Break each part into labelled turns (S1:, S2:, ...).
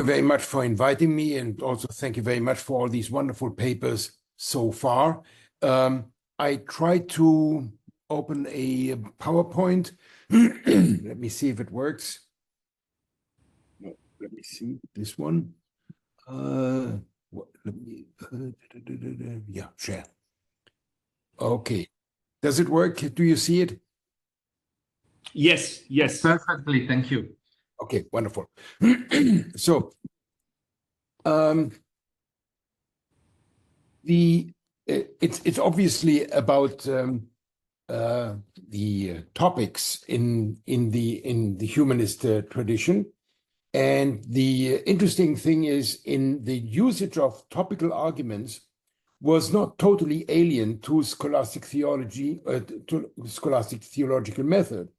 S1: Very much for inviting me, and also thank you very much for all these wonderful papers so far. I tried to open a PowerPoint. Let me see if it works. No, let me see this one. Yeah, share. Okay. Does it work? Do you see it?
S2: Yes, yes.
S3: Perfectly, thank you.
S1: Okay, wonderful. So, it's obviously about the topics in the humanist tradition, and the interesting thing is in the usage of topical arguments was not totally alien to scholastic theology, to scholastic theological method,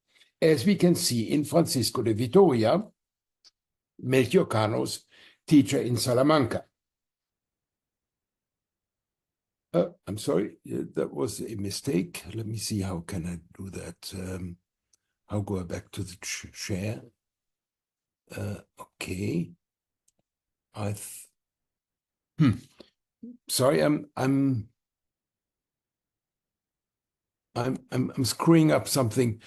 S1: as we can see in Francisco de Vitoria, Melchor Cano's teacher in Salamanca. I'm sorry, that was a mistake. Let me see, how can I do that? I'll go back to the share. Okay. Sorry, I'm screwing up something.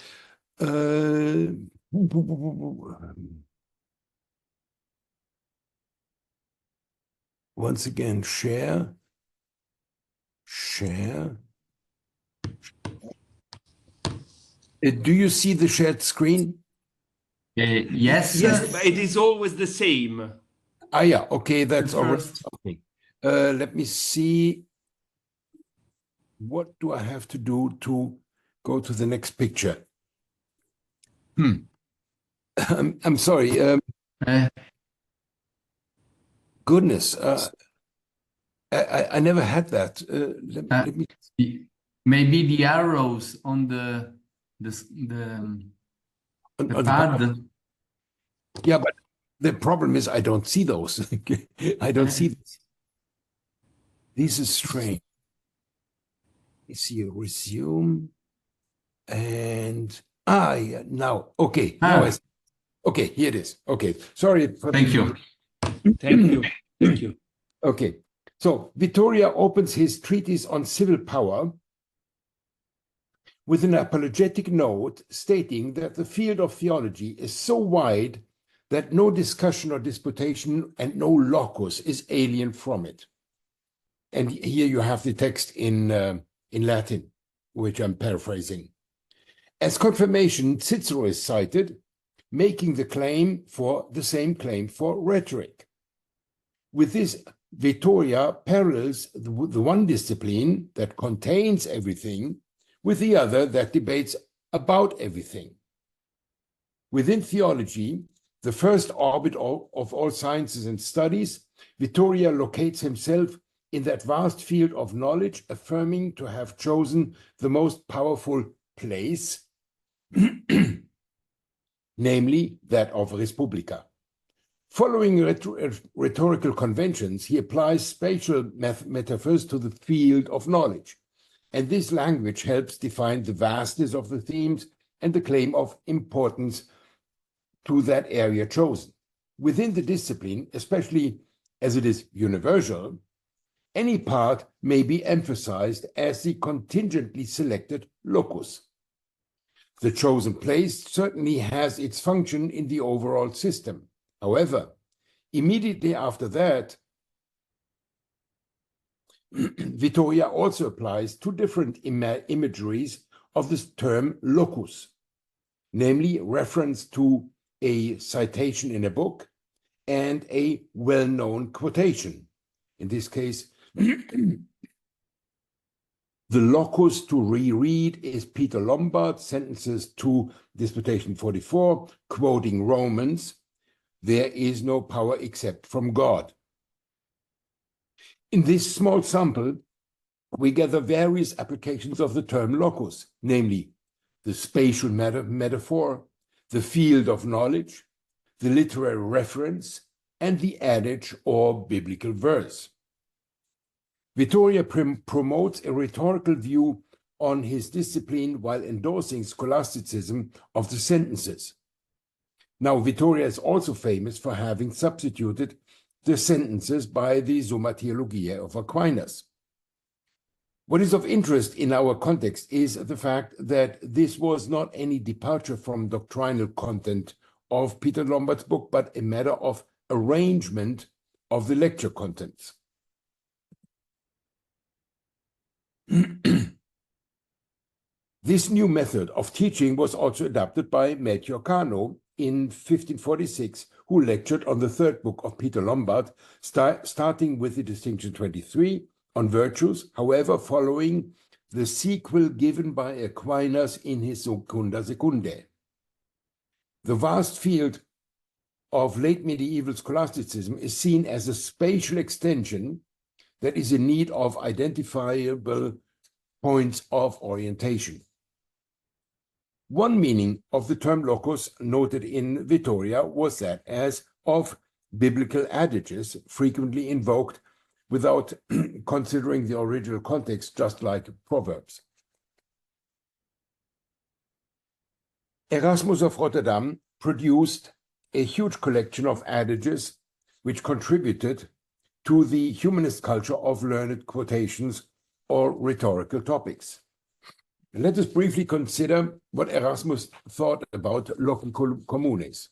S1: Once again, share. Do you see the shared screen?
S3: Yes.
S2: Yes, but it is always the same.
S1: Yeah, okay, that's already something. Let me see. What do I have to do to go to the next picture? I'm sorry. Goodness, I never had that. Let me.
S3: Maybe the arrows on the pad.
S1: Yeah, but the problem is I don't see those. I don't see this. This is strange. You see a resume, and yeah, now okay. Now okay, here it is. Okay, sorry for
S3: Thank you.
S2: Thank you. Thank you.
S1: Okay, so Vitoria opens his treatise on civil power with an apologetic note stating that the field of theology is so wide that no discussion or disputation and no locus is alien from it. And here you have the text in Latin, which I'm paraphrasing. As confirmation, Cicero is cited, making the same claim for rhetoric. With this, Vitoria parallels the one discipline that contains everything with the other that debates about everything. Within theology, the first orbit of all sciences and studies, Vitoria locates himself in that vast field of knowledge, affirming to have chosen the most powerful place, namely that of Respublica. Following rhetorical conventions, he applies spatial metaphors to the field of knowledge, and this language helps define the vastness of the themes and the claim of importance to that area chosen. Within the discipline, especially as it is universal, any part may be emphasized as the contingently selected locus. The chosen place certainly has its function in the overall system. However, immediately after that, Vitoria also applies two different imageries of this term locus, namely reference to a citation in a book and a well-known quotation. In this case, the locus to reread is Peter Lombard's sentences to Disputation 44, quoting Romans, "There is no power except from God." In this small sample, we gather various applications of the term locus, namely the spatial metaphor, the field of knowledge, the literary reference, and the adage or biblical verse. Vitoria promotes a rhetorical view on his discipline while endorsing scholasticism of the sentences. Now, Vittoria is also famous for having substituted the sentences by the Summa Theologiae of Aquinas. What is of interest in our context is the fact that this was not any departure from doctrinal content of Peter Lombard's book, but a matter of arrangement of the lecture contents. This new method of teaching was also adopted by Melchor Cano in 1546, who lectured on the third book of Peter Lombard, starting with the distinction 23 on virtues, however, following the sequel given by Aquinas in his Secunda Secundae. The vast field of late medieval scholasticism is seen as a spatial extension that is in need of identifiable points of orientation. One meaning of the term locus noted in Vittoria was that as of biblical adages frequently invoked without considering the original context, just like Proverbs. Erasmus of Rotterdam produced a huge collection of adages which contributed to the humanist culture of learned quotations or rhetorical topics. Let us briefly consider what Erasmus thought about loci communes.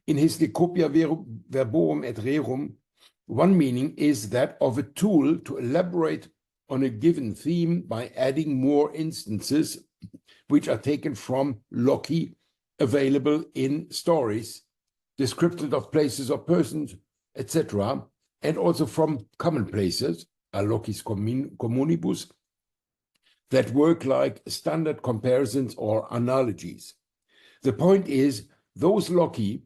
S1: In his De Copia Verborum et Rerum, one meaning is that of a tool to elaborate on a given theme by adding more instances which are taken from loci available in stories, descriptions of places or persons, etc., and also from commonplaces, a locis communibus, that work like standard comparisons or analogies. The point is, those loci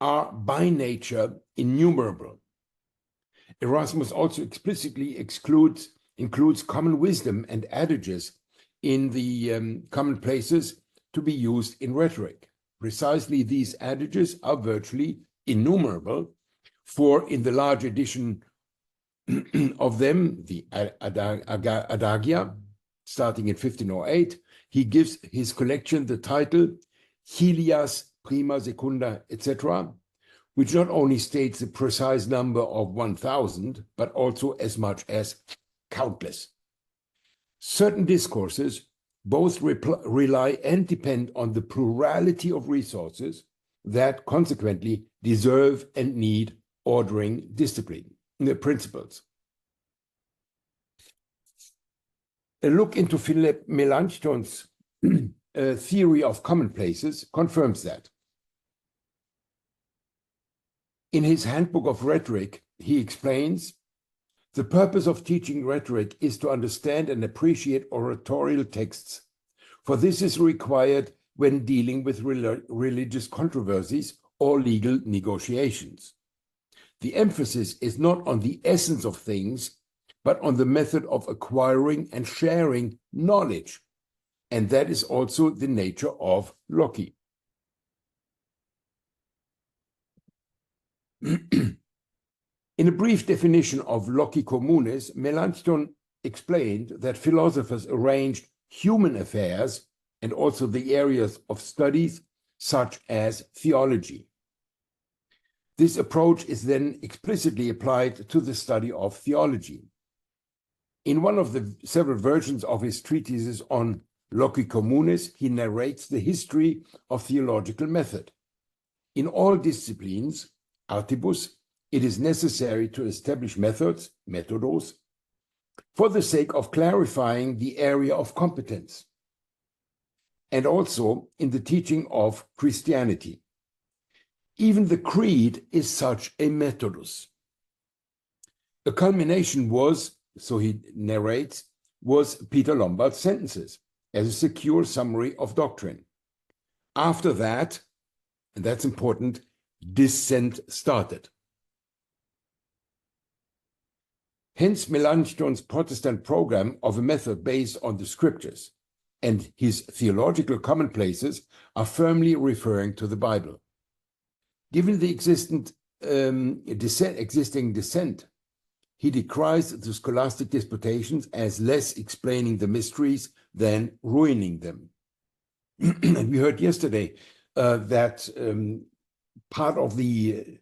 S1: are by nature innumerable. Erasmus also explicitly includes common wisdom and adages in the commonplaces to be used in rhetoric. Precisely these adages are virtually innumerable, for in the large edition of them, the Adagia, starting in 1508, he gives his collection the title Hilias, Prima, Secunda, etc., which not only states the precise number of 1,000, but also as much as countless. Certain discourses both rely and depend on the plurality of resources that consequently deserve and need ordering discipline, the principles. A look into Philip Melanchthon's theory of commonplaces confirms that. In his Handbook of Rhetoric, he explains, the purpose of teaching rhetoric is to understand and appreciate oratorial texts, for this is required when dealing with religious controversies or legal negotiations. The emphasis is not on the essence of things, but on the method of acquiring and sharing knowledge, and that is also the nature of loci. In a brief definition of loci communes, Melanchthon explained that philosophers arranged human affairs and also the areas of studies such as theology. This approach is then explicitly applied to the study of theology. In one of the several versions of his treatises on loci communes, he narrates the history of theological method. In all disciplines, artibus, it is necessary to establish methods, methodos, for the sake of clarifying the area of competence, and also in the teaching of Christianity. Even the creed is such a methodus. The culmination was, so he narrates, was Peter Lombard's sentences as a secure summary of doctrine. After that, and that's important, dissent started. Hence Melanchthon's Protestant program of a method based on the scriptures and his theological commonplaces are firmly referring to the Bible. Given the existing dissent, he decries the scholastic disputations as less explaining the mysteries than ruining them. And we heard yesterday that part of the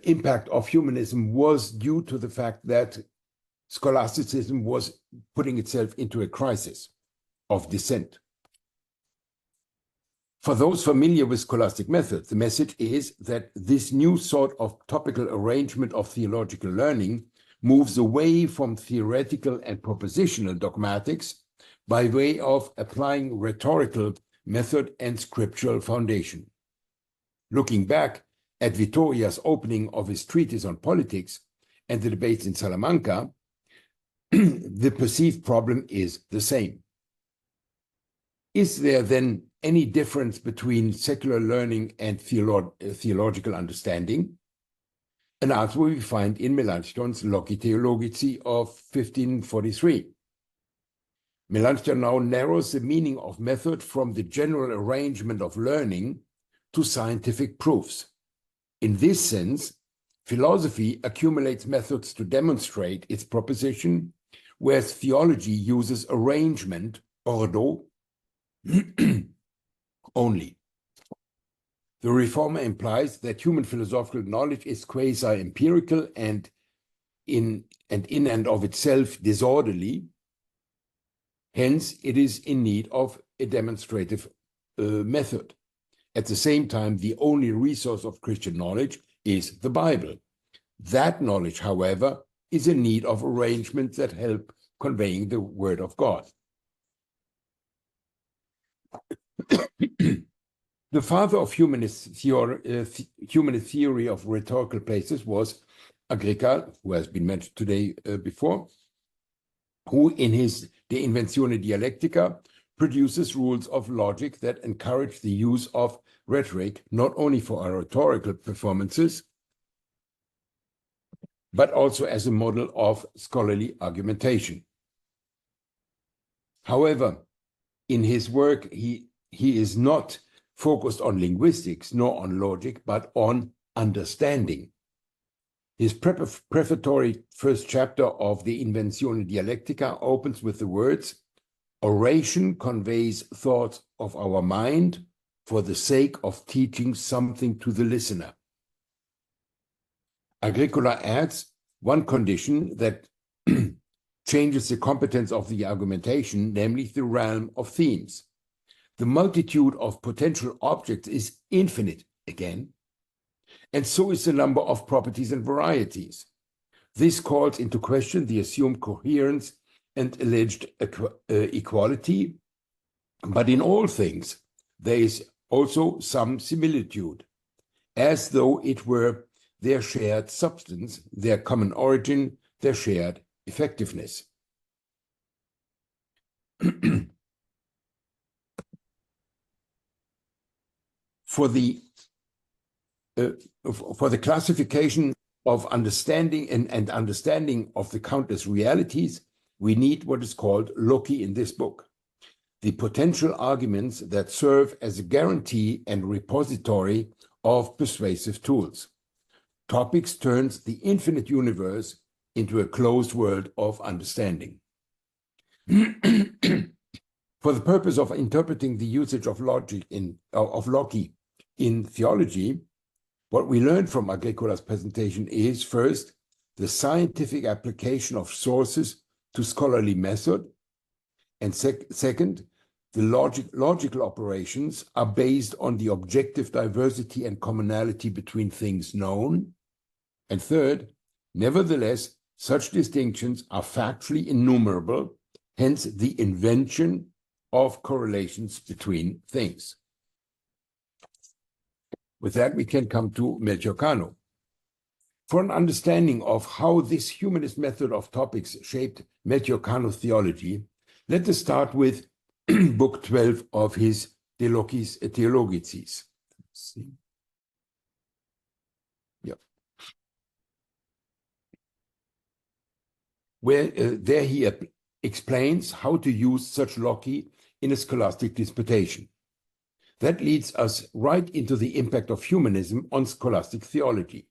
S1: impact of humanism was due to the fact that scholasticism was putting itself into a crisis of dissent. For those familiar with scholastic methods, the message is that this new sort of topical arrangement of theological learning moves away from theoretical and propositional dogmatics by way of applying rhetorical method and scriptural foundation. Looking back at Vittoria's opening of his treatise on politics and the debates in Salamanca, the perceived problem is the same. Is there then any difference between secular learning and theological understanding? An answer we find in Melanchthon's Loci Theologici of 1543. Melanchthon now narrows the meaning of method from the general arrangement of learning to scientific proofs. In this sense, philosophy accumulates methods to demonstrate its proposition, whereas theology uses arrangement, ordo, only. The reformer implies that human philosophical knowledge is quasi-empirical and in and of itself disorderly. Hence, it is in need of a demonstrative method. At the same time, the only resource of Christian knowledge is the Bible. That knowledge, however, is in need of arrangements that help conveying the word of God. The father of humanist theory of rhetorical places was Agricola, who has been mentioned today before, who in his De Inventione Dialectica produces rules of logic that encourage the use of rhetoric not only for oratorical performances, but also as a model of scholarly argumentation. However, in his work, he is not focused on linguistics nor on logic, but on understanding. His prefatory first chapter of the Inventione Dialectica opens with the words, "Oration conveys thoughts of our mind for the sake of teaching something to the listener." Agricola adds one condition that changes the competence of the argumentation, namely the realm of themes. The multitude of potential objects is infinite again, and so is the number of properties and varieties. This calls into question the assumed coherence and alleged equality, but in all things there is also some similitude, as though it were their shared substance, their common origin, their shared effectiveness. For the classification of understanding and understanding of the countless realities, we need what is called loci in this book, the potential arguments that serve as a guarantee and repository of persuasive tools. Topics turns the infinite universe into a closed world of understanding. For the purpose of interpreting the usage of loci in theology, what we learned from Agricola's presentation is, first, the scientific application of sources to scholarly method, and second, the logical operations are based on the objective diversity and commonality between things known, and third, nevertheless, such distinctions are factually innumerable, hence the invention of correlations between things. With that, we can come to Melchor Cano. For an understanding of how this humanist method of topics shaped Melchor Cano's theology, let us start with Book 12 of his De Locis Theologicis. Yeah. Where there he explains how to use such loci in a scholastic disputation. That leads us right into the impact of humanism on scholastic theology.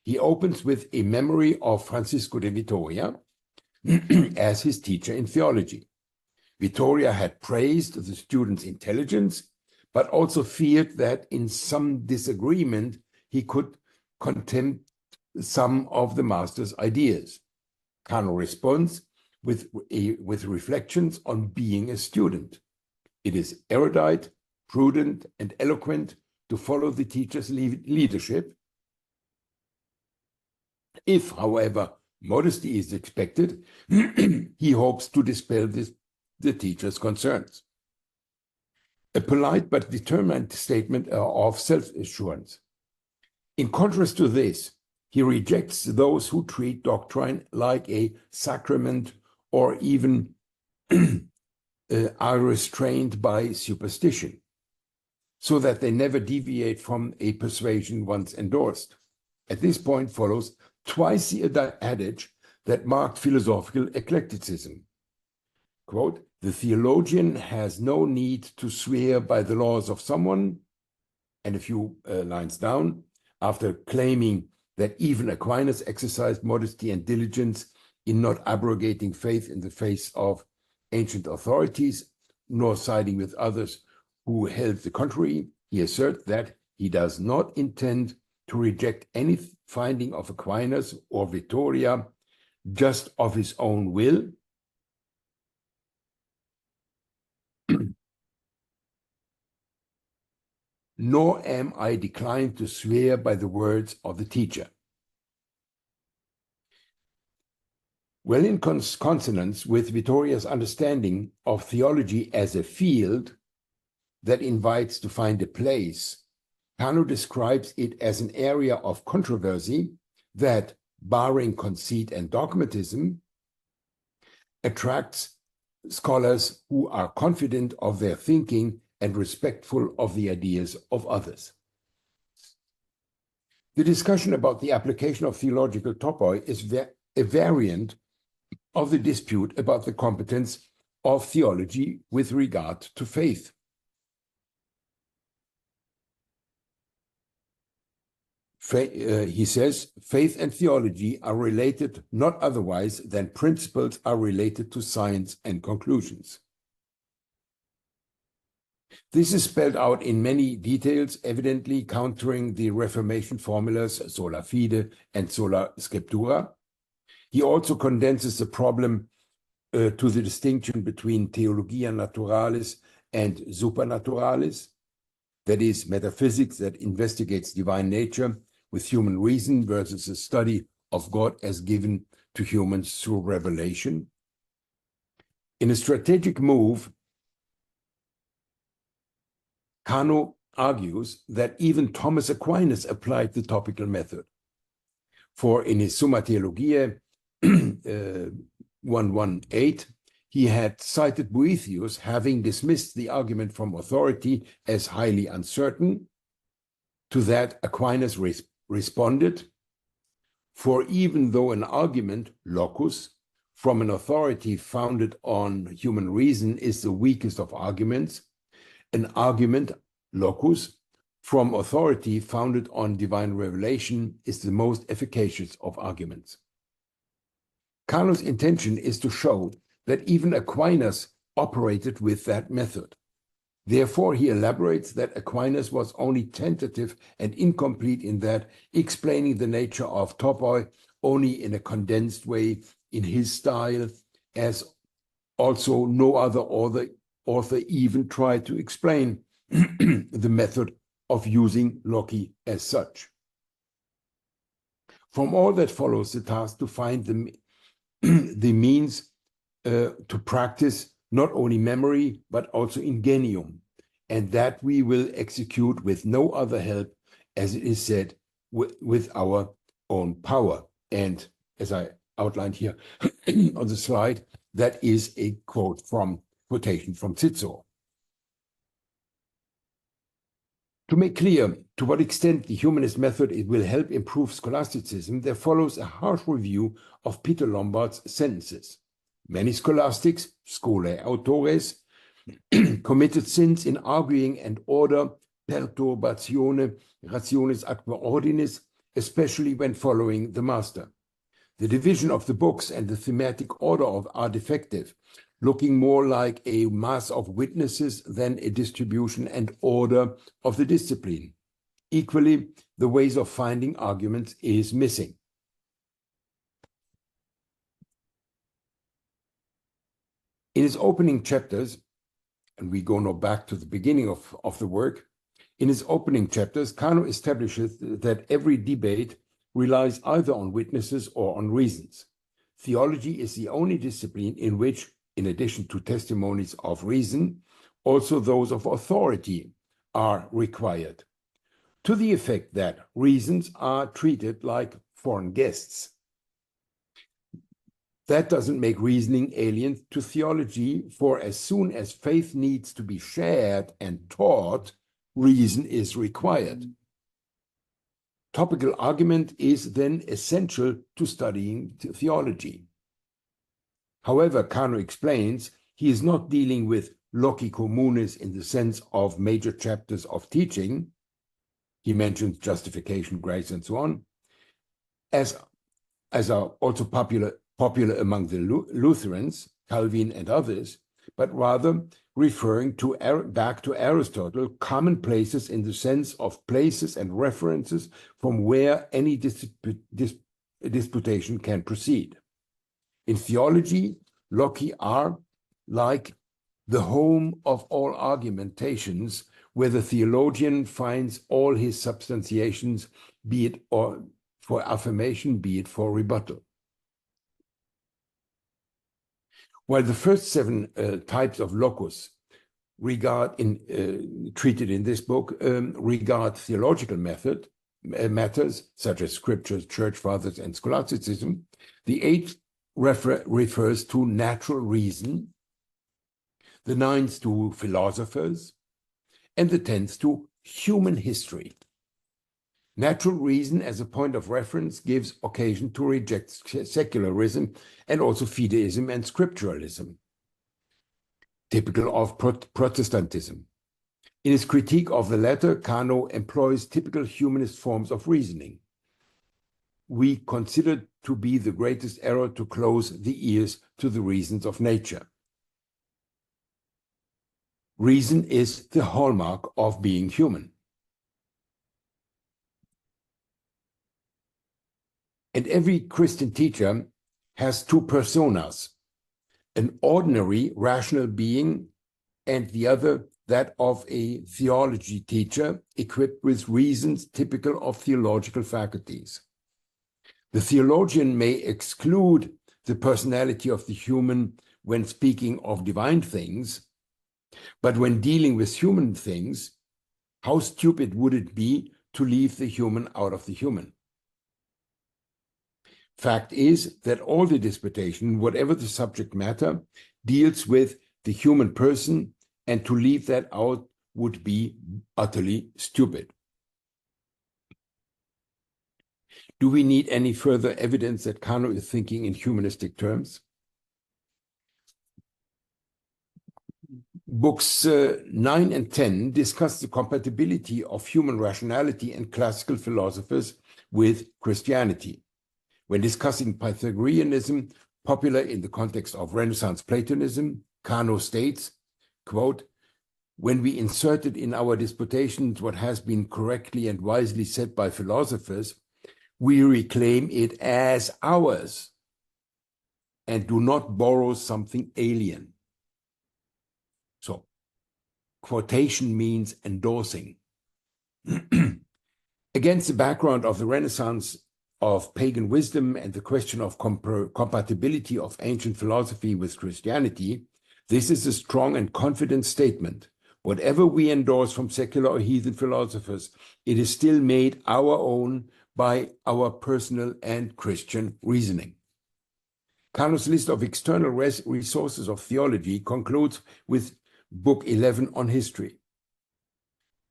S1: He opens with a memory of Francisco de Vitoria as his teacher in theology. Vitoria had praised the student's intelligence, but also feared that in some disagreement he could contempt some of the master's ideas. Cano responds with reflections on being a student. It is erudite, prudent, and eloquent to follow the teacher's leadership. If, however, modesty is expected, he hopes to dispel the teacher's concerns. A polite but determined statement of self-assurance. In contrast to this, he rejects those who treat doctrine like a sacrament or even are restrained by superstition, so that they never deviate from a persuasion once endorsed. At this point follows twice the adage that marked philosophical eclecticism. Quote, "The theologian has no need to swear by the laws of someone," and a few lines down, after claiming that even Aquinas exercised modesty and diligence in not abrogating faith in the face of ancient authorities, nor siding with others who held the contrary, he asserts that he does not intend to reject any finding of Aquinas or Vittoria just of his own will, nor am I declined to swear by the words of the teacher. Well, in consonance with Vittoria's understanding of theology as a field that invites to find a place, Cano describes it as an area of controversy that, barring conceit and dogmatism, attracts scholars who are confident of their thinking and respectful of the ideas of others. The discussion about the application of theological topoi is a variant of the dispute about the competence of theology with regard to faith. He says, faith and theology are related not otherwise than principles are related to science and conclusions. This is spelled out in many details, evidently countering the Reformation formulas sola fide and sola scriptura. He also condenses the problem to the distinction between theologia naturalis and supernaturalis, that is, metaphysics that investigates divine nature with human reason versus a study of God as given to humans through revelation. In a strategic move, Cano argues that even Thomas Aquinas applied the topical method. For in his Summa Theologiae 118, he had cited Boethius having dismissed the argument from authority as highly uncertain. To that, Aquinas responded, "For even though an argument, locus, from an authority founded on human reason is the weakest of arguments, an argument, locus, from authority founded on divine revelation is the most efficacious of arguments." Cano's intention is to show that even Aquinas operated with that method. Therefore, he elaborates that Aquinas was only tentative and incomplete in that, explaining the nature of topoi only in a condensed way in his style, as also no other author even tried to explain the method of using loci as such. From all that follows, the task to find the means to practice not only memory, but also ingenium, and that we will execute with no other help, as it is said, with our own power. And as I outlined here on the slide, that is a quotation from Cicero. To make clear to what extent the humanist method will help improve scholasticism, there follows a harsh review of Peter Lombard's sentences. Many scholastics, scholae autores, committed sins in arguing and order perturbatione rationis aqua ordinis, especially when following the master. The division of the books and the thematic order are defective, looking more like a mass of witnesses than a distribution and order of the discipline. Equally, the ways of finding arguments is missing. In his opening chapters, and we go now back to the beginning of the work, in his opening chapters, Cano establishes that every debate relies either on witnesses or on reasons. Theology is the only discipline in which, in addition to testimonies of reason, also those of authority are required, to the effect that reasons are treated like foreign guests. That doesn't make reasoning alien to theology, for as soon as faith needs to be shared and taught, reason is required. Topical argument is then essential to studying theology. However, Cano explains, he is not dealing with loci communis in the sense of major chapters of teaching. He mentions justification, grace, and so on, as are also popular among the Lutherans, Calvin and others, but rather referring back to Aristotle, commonplaces in the sense of places and references from where any disputation can proceed. In theology, loci are like the home of all argumentations, where the theologian finds all his substantiations, be it or for affirmation, be it for rebuttal. While the first 7 types of locus treated in this book regard theological matters such as scriptures, church fathers, and scholasticism, the 8th refers to natural reason, the 9th to philosophers, and the 10th to human history. Natural reason as a point of reference gives occasion to reject secularism and also fideism and scripturalism, typical of Protestantism. In his critique of the latter, Cano employs typical humanist forms of reasoning. We consider to be the greatest error to close the ears to the reasons of nature. Reason is the hallmark of being human. And every Christian teacher has 2 personas, an ordinary rational being and the other that of a theology teacher equipped with reasons typical of theological faculties. The theologian may exclude the personality of the human when speaking of divine things, but when dealing with human things, how stupid would it be to leave the human out of the human? Fact is that all the disputation, whatever the subject matter, deals with the human person, and to leave that out would be utterly stupid. Do we need any further evidence that Cano is thinking in humanistic terms? Books 9 and 10 discuss the compatibility of human rationality and classical philosophers with Christianity. When discussing Pythagoreanism, popular in the context of Renaissance Platonism, Cano states, quote, "When we inserted in our disputations what has been correctly and wisely said by philosophers, we reclaim it as ours and do not borrow something alien." So, quotation means endorsing. Against the background of the Renaissance of pagan wisdom and the question of compatibility of ancient philosophy with Christianity, this is a strong and confident statement. Whatever we endorse from secular or heathen philosophers, it is still made our own by our personal and Christian reasoning. Cano's list of external resources of theology concludes with Book 11 on history.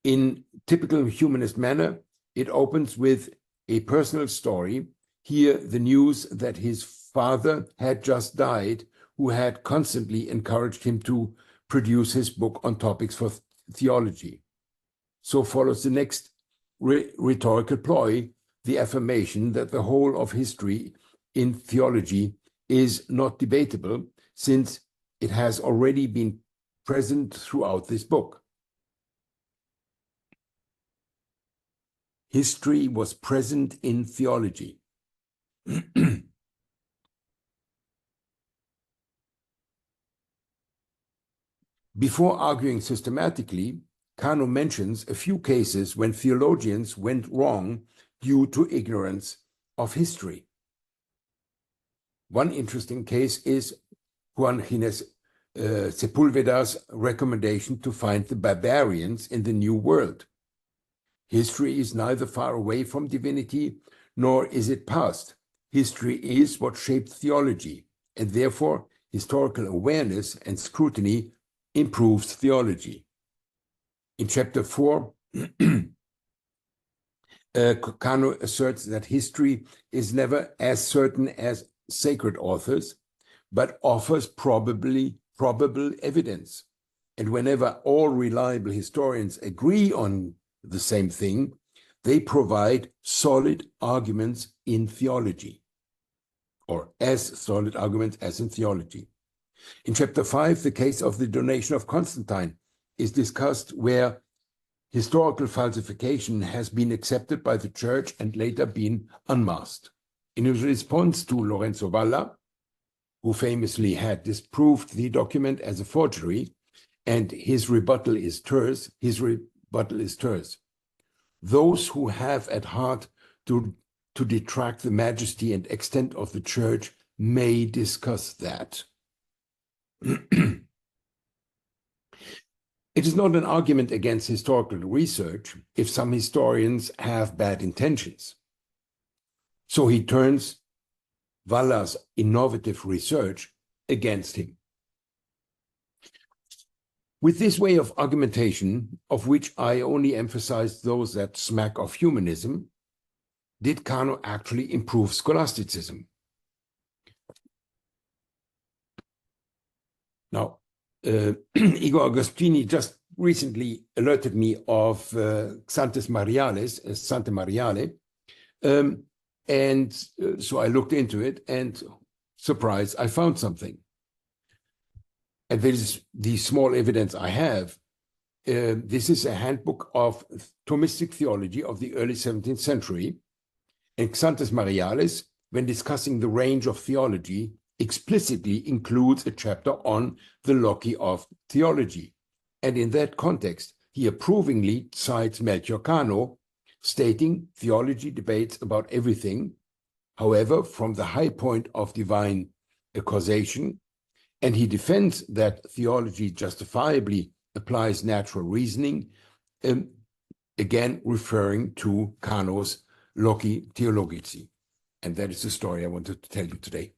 S1: In typical humanist manner, it opens with a personal story, here the news that his father had just died, who had constantly encouraged him to produce his book on topics for theology. So follows the next rhetorical ploy, the affirmation that the whole of history in theology is not debatable, since It has already been present throughout this book. History was present in theology. Before arguing systematically, Cano mentions a few cases when theologians went wrong due to ignorance of history. One interesting case is Juan Gines Sepúlveda's recommendation to find the barbarians in the New World. History is neither far away from divinity, nor is it past. History is what shaped theology, and therefore historical awareness and scrutiny improves theology. In chapter 4, Cano asserts that history is never as certain as sacred authors, but offers probable evidence. And whenever all reliable historians agree on the same thing, they provide solid arguments in theology, or as solid arguments as in theology. In chapter 5, the case of the donation of Constantine is discussed, where historical falsification has been accepted by the church and later been unmasked. In his response to Lorenzo Valla, who famously had disproved the document as a forgery, and his rebuttal is terse, Those who have at heart to detract the majesty and extent of the church may discuss that. It is not an argument against historical research if some historians have bad intentions. So he turns Valla's innovative research against him. With this way of argumentation, of which I only emphasized those that smack of humanism, did Cano actually improve scholasticism? Now, Igor Agostini just recently alerted me of Sante Mariale, and so I looked into it, and surprise, I found something. And this is the small evidence I have. This is a handbook of Thomistic theology of the early 17th century. And Xantes Mariales, when discussing the range of theology, explicitly includes a chapter on the loci of theology. And in that context, he approvingly cites Melchor Cano, stating theology debates about everything, however, from the high point of divine causation, and he defends that theology justifiably applies natural reasoning, again referring to Cano's Loci Theologici. And that is the story I wanted to tell you today.